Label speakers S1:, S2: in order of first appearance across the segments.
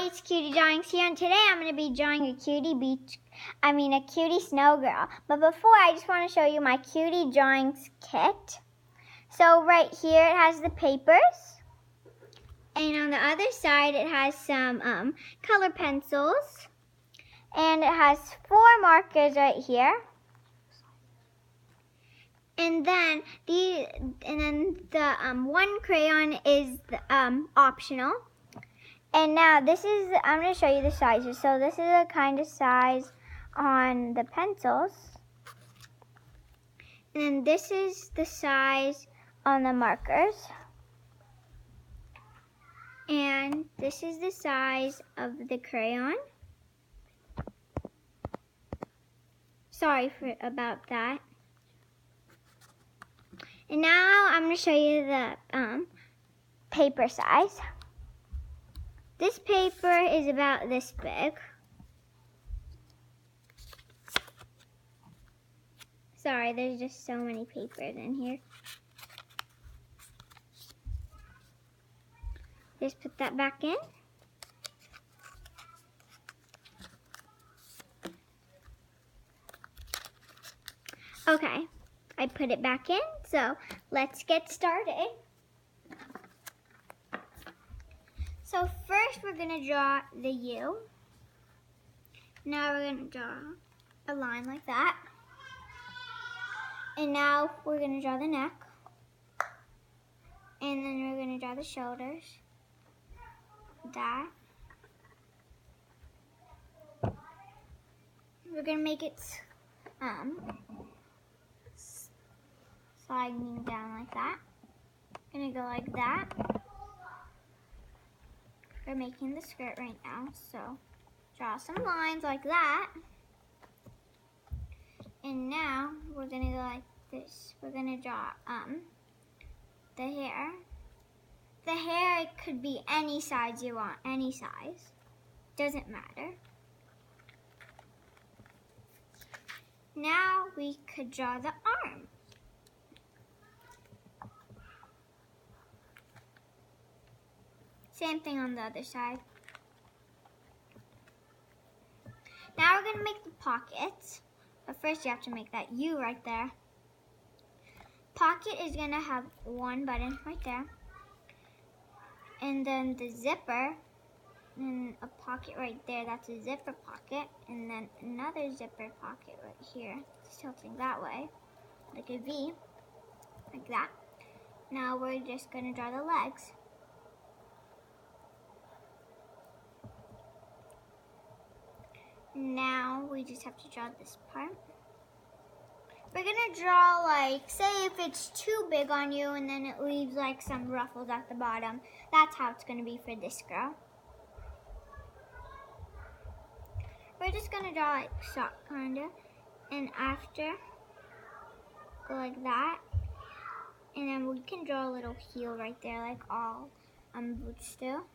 S1: it's Cutie Drawings here, and today I'm going to be drawing a cutie snowgirl. But before, I just want to show you my cutie drawings kit. So right here it has the papers, and on the other side it has some color pencils, and it has 4 markers right here. And then the one crayon is optional. And now I'm going to show you the sizes. So this is the kind of size on the pencils. And then this is the size on the markers. And this is the size of the crayon. Sorry about that. And now I'm going to show you the paper size. This paper is about this big. Sorry, there's just so many papers in here. Just put that back in. Okay, I put it back in, so let's get started. So first we're going to draw the U. Now we're going to draw a line like that. And now we're going to draw the neck. And then we're going to draw the shoulders. That. We're going to make it sliding down like that. Going to go like that. We're making the skirt right now, so draw some lines like that. And now we're gonna go like this. We're gonna draw the hair. The hair, it could be any size you want, any size. Doesn't matter. Now we could draw the arm. Same thing on the other side. Now we're going to make the pockets. But first you have to make that U right there. Pocket is going to have one button right there. And then the zipper, and a pocket right there, that's a zipper pocket. And then another zipper pocket right here. It's tilting that way, like a V, like that. Now we're just going to draw the legs. Now we just have to draw this part. We're gonna draw, like, say if it's too big on you and then it leaves like some ruffles at the bottom. That's how it's gonna be for this girl. We're just gonna draw like sock kinda, and after go like that, and then we can draw a little heel right there, like all boots do.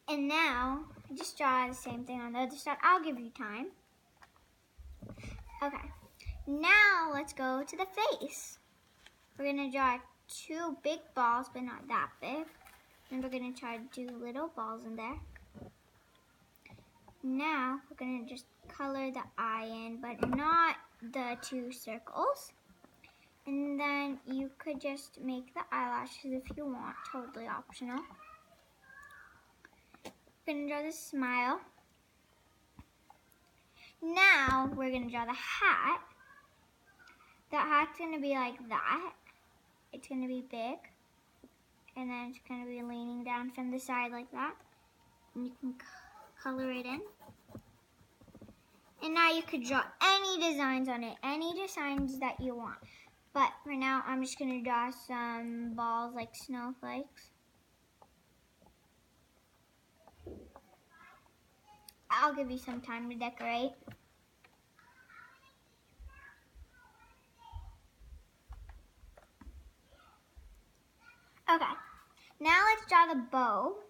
S1: And now, just draw the same thing on the other side. I'll give you time. Okay, now let's go to the face. We're gonna draw 2 big balls, but not that big. And we're gonna try to do little balls in there. Now, we're gonna just color the eye in, but not the 2 circles. And then you could just make the eyelashes if you want, totally optional. We're going to draw the smile. Now we're going to draw the hat. The hat's going to be like that. It's going to be big. And then it's going to be leaning down from the side like that. And you can color it in. And now you could draw any designs on it. Any designs that you want. But for now, I'm just going to draw some balls like snowflakes. I'll give you some time to decorate. Okay, now let's draw the bow.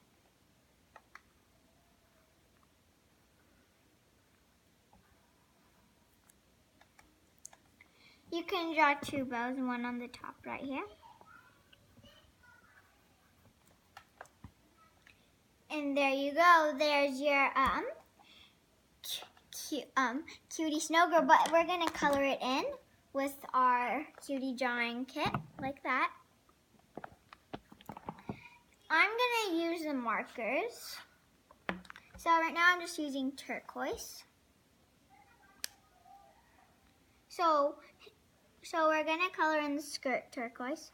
S1: You can draw 2 bows, one on the top right here. And there you go. There's your cutie snowgirl. But we're gonna color it in with our cutie drawing kit like that. I'm gonna use the markers. So right now I'm just using turquoise. So we're gonna color in the skirt turquoise.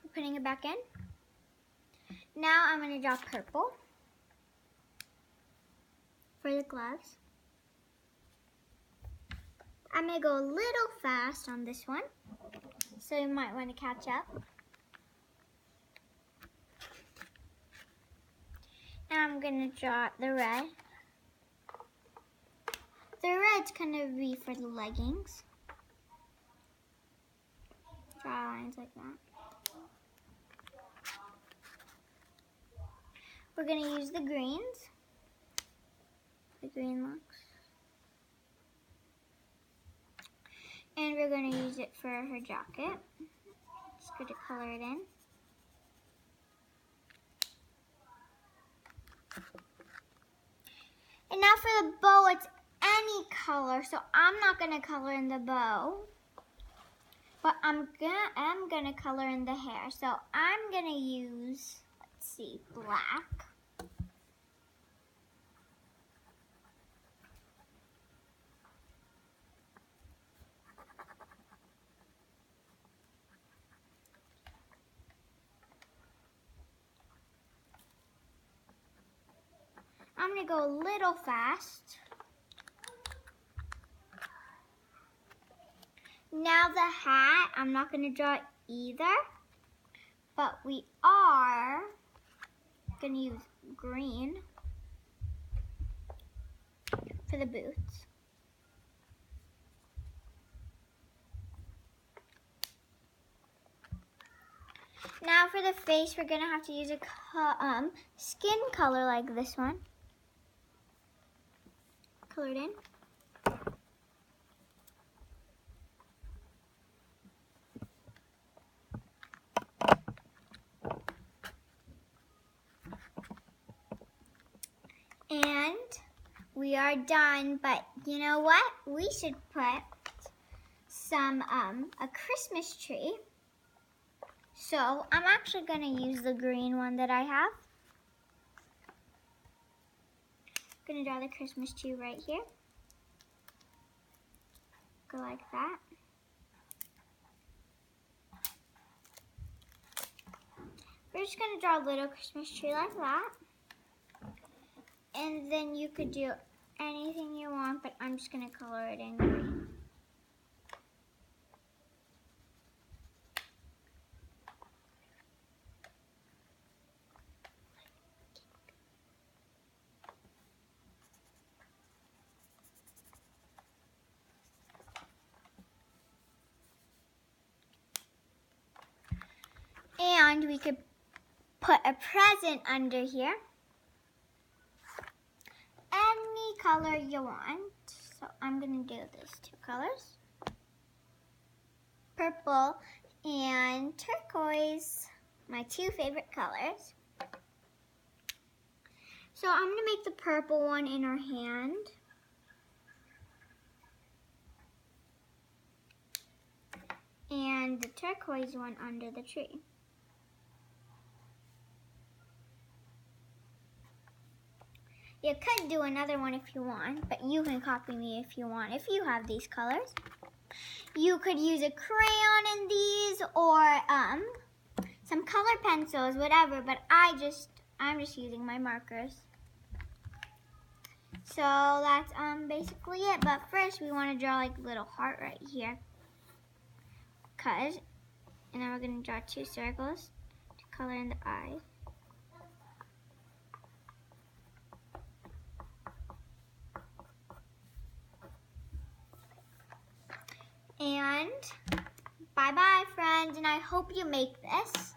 S1: We're putting it back in. Now I'm gonna draw purple for the gloves. I'm gonna go a little fast on this one, so you might want to catch up. Now I'm gonna draw the red. The red's gonna be for the leggings. Draw lines like that. We're gonna use the greens. The green looks. And we're gonna use it for her jacket. Just gonna color it in. And now for the bow, it's any color, so I'm not gonna color in the bow, but I'm gonna color in the hair. So I'm gonna use, let's see, black. I'm gonna go a little fast. Now the hat, I'm not gonna draw either, but we are gonna use green for the boots. Now for the face, we're gonna have to use a skin color like this one. Colored in. And we are done, but you know what? We should put some, a Christmas tree. So I'm actually gonna use the green one that I have. I'm gonna draw the Christmas tree right here. Go like that. We're just gonna draw a little Christmas tree like that. And then you could do anything you want, but I'm just gonna color it in green. And we could put a present under here. Any color you want. So I'm gonna do these two colors. Purple and turquoise, my two favorite colors. So I'm gonna make the purple one in her hand. And the turquoise one under the tree. You could do another one if you want, but you can copy me if you want. If you have these colors, you could use a crayon in these or some color pencils, whatever. But I'm just using my markers. So that's basically it. But first, we want to draw like a little heart right here, and then we're gonna draw two circles to color in the eye. And bye-bye, friends, and I hope you make this.